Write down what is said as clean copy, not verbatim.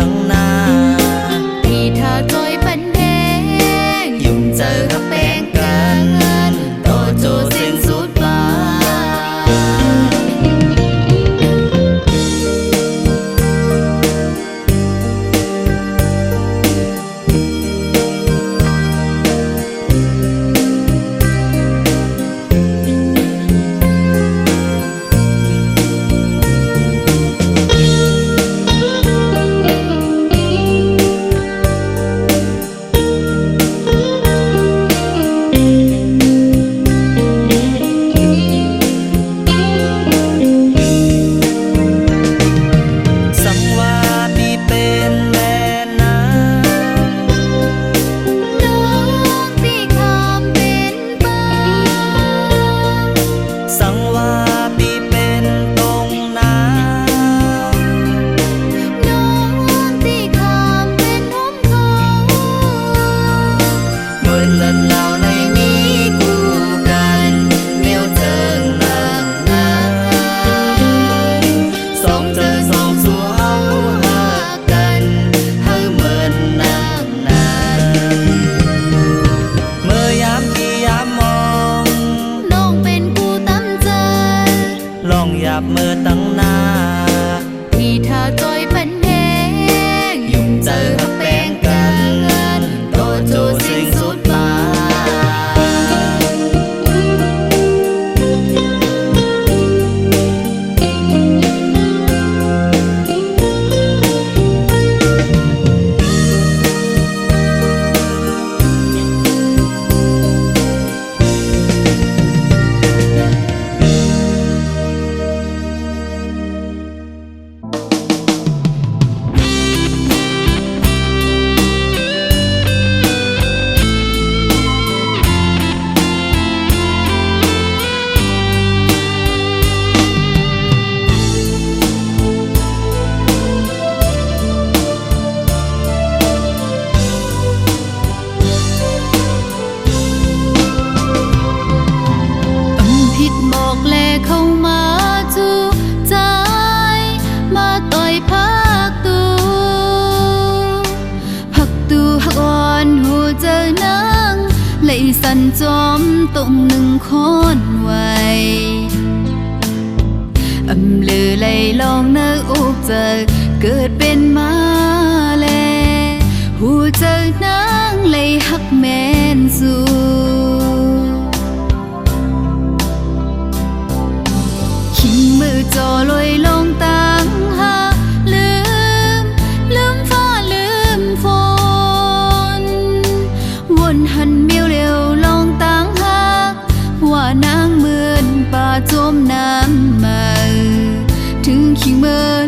ตั้งนานที่เธอจอยปันแพงยุ่งเจอกับแป้งกันโตโจเส้นสุดบเมื่อตั้งนาที่เธอจอยปันแพงยุ่งเจอกับแป้งกันโตโจสิ่งสุดบาเข้ามาจูใจมาต่อยพักตูหักอ่อนหูเจอนังเลยสั่นจอมตรงหนึ่งคนไว้ลือเลยลองเนื้ออุกเจอเกิดเป็นมาแลหูเจอนังเลยหักแม่นสู่มือจอลอยลงตังหาลืมฟ้าลืมฝนวนหันเมียวเร็วลงตังหาว่านางเหมือนป่าจมน้ำมาถึงขิงเมื่อ